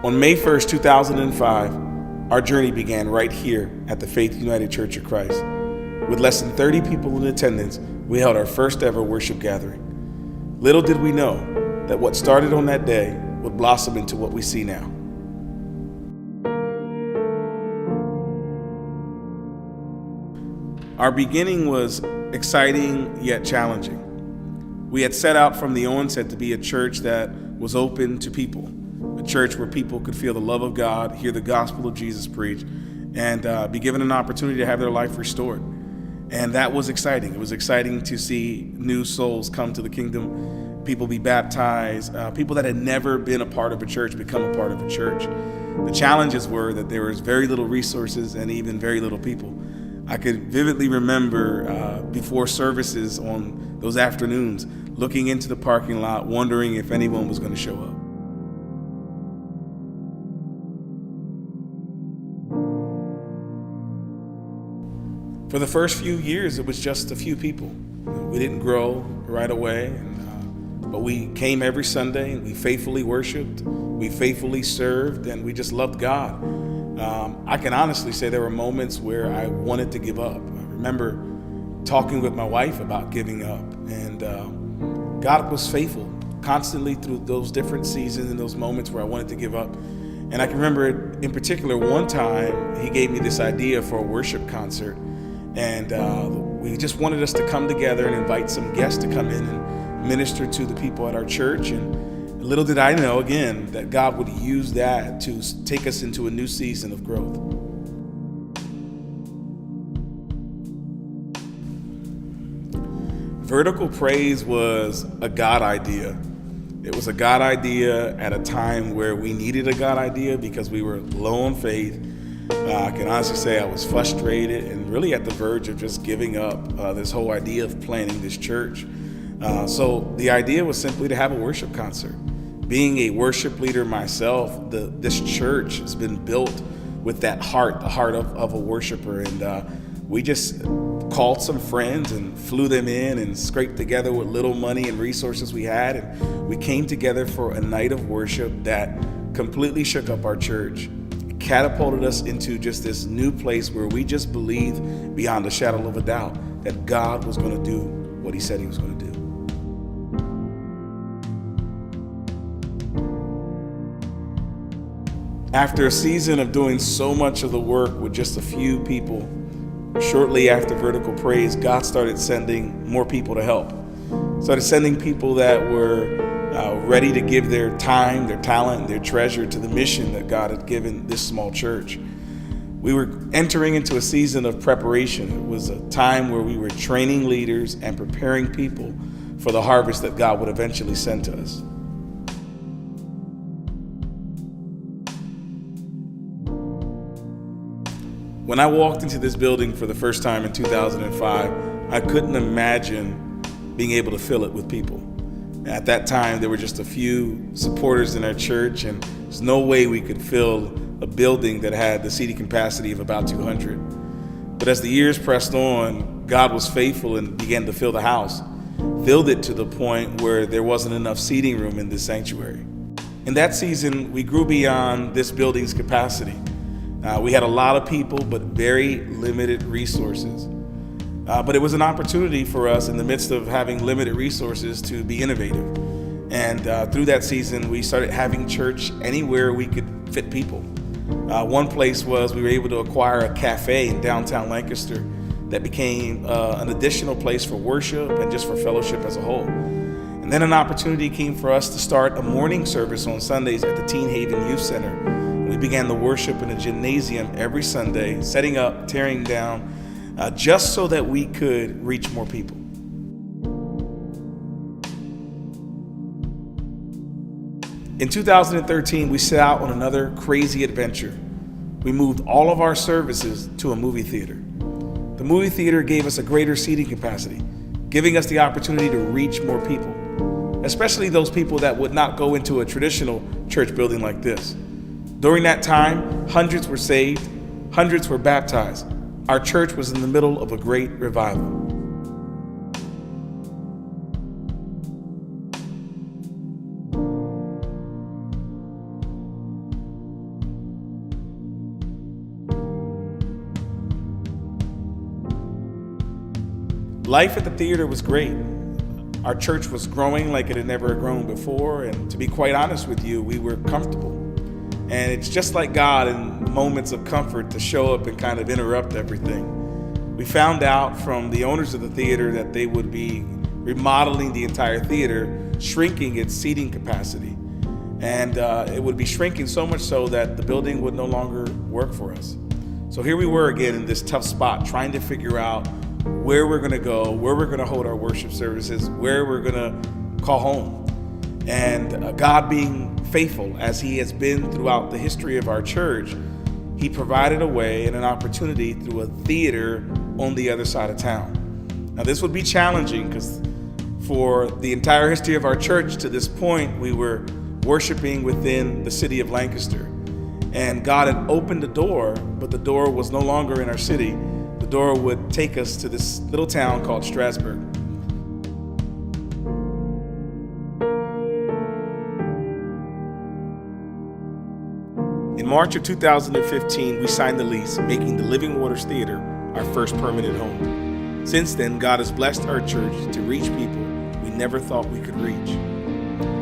On May 1st, 2005, our journey began right here at the Faith United Church of Christ. With less than 30 people in attendance, we held our first ever worship gathering. Little did we know that what started on that day would blossom into what we see now. Our beginning was exciting yet challenging. We had set out from the onset to be a church that was open to people, a church where people could feel the love of God, hear the gospel of Jesus preached, and be given an opportunity to have their life restored. And that was exciting. It was exciting to see new souls come to the kingdom, people be baptized, people that had never been a part of a church become a part of a church. The challenges were that there was very little resources and even very little people. I could vividly remember before services on those afternoons, looking into the parking lot, wondering if anyone was going to show up. For the first few years, it was just a few people. We didn't grow right away, but we came every Sunday, and we faithfully worshiped, we faithfully served, and we just loved God. I can honestly say there were moments where I wanted to give up. I remember talking with my wife about giving up, and God was faithful constantly through those different seasons and those moments where I wanted to give up. And I can remember in particular one time he gave me this idea for a worship concert, and we just wanted us to come together and invite some guests to come in and minister to the people at our church. And little did I know, again, that God would use that to take us into a new season of growth. Vertical Praise was a God idea. It was a God idea at a time where we needed a God idea because we were low on faith. I can honestly say I was frustrated and really at the verge of just giving up this whole idea of planning this church. So the idea was simply to have a worship concert. Being a worship leader myself, this church has been built with that heart, the heart of a worshiper. And we just called some friends and flew them in and scraped together what little money and resources we had. And we came together for a night of worship that completely shook up our church, catapulted us into just this new place where we just believed beyond a shadow of a doubt that God was going to do what he said he was going to do. After a season of doing so much of the work with just a few people, shortly after Vertical Praise, God started sending more people to help. Started sending people that were ready to give their time, their talent, their treasure to the mission that God had given this small church. We were entering into a season of preparation. It was a time where we were training leaders and preparing people for the harvest that God would eventually send to us. When I walked into this building for the first time in 2005, I couldn't imagine being able to fill it with people. At that time, there were just a few supporters in our church, and there's no way we could fill a building that had the seating capacity of about 200. But as the years pressed on, God was faithful and began to fill the house, filled it to the point where there wasn't enough seating room in this sanctuary. In that season, we grew beyond this building's capacity. We had a lot of people, but very limited resources. But it was an opportunity for us in the midst of having limited resources to be innovative. And through that season, we started having church anywhere we could fit people. One place was we were able to acquire a cafe in downtown Lancaster that became an additional place for worship and just for fellowship as a whole. And then an opportunity came for us to start a morning service on Sundays at the Teen Haven Youth Center. We began the worship in a gymnasium every Sunday, setting up, tearing down, just so that we could reach more people. In 2013, we set out on another crazy adventure. We moved all of our services to a movie theater. The movie theater gave us a greater seating capacity, giving us the opportunity to reach more people, especially those people that would not go into a traditional church building like this. During that time, hundreds were saved, hundreds were baptized. Our church was in the middle of a great revival. Life at the theater was great. Our church was growing like it had never grown before, and to be quite honest with you, we were comfortable. And it's just like God in moments of comfort to show up and kind of interrupt everything. We found out from the owners of the theater that they would be remodeling the entire theater, shrinking its seating capacity. And it would be shrinking so much so that the building would no longer work for us. So here we were again in this tough spot, trying to figure out where we're gonna go, where we're gonna hold our worship services, where we're gonna call home. And God being faithful as he has been throughout the history of our church, he provided a way and an opportunity through a theater on the other side of town. Now this would be challenging because for the entire history of our church to this point, we were worshiping within the city of Lancaster. And God had opened the door, but the door was no longer in our city. The door would take us to this little town called Strasburg. In March of 2015, we signed the lease, making the Living Waters Theater our first permanent home. Since then, God has blessed our church to reach people we never thought we could reach.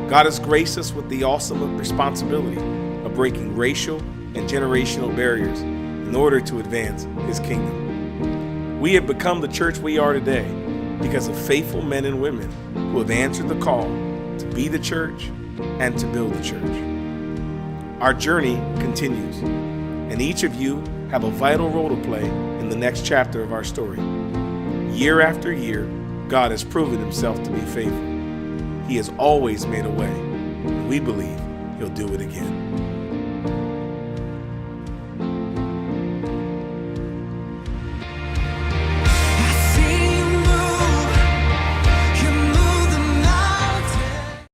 God has graced us with the awesome responsibility of breaking racial and generational barriers in order to advance his kingdom. We have become the church we are today because of faithful men and women who have answered the call to be the church and to build the church. Our journey continues, and each of you have a vital role to play in the next chapter of our story. Year after year, God has proven himself to be faithful. He has always made a way, and we believe he'll do it again.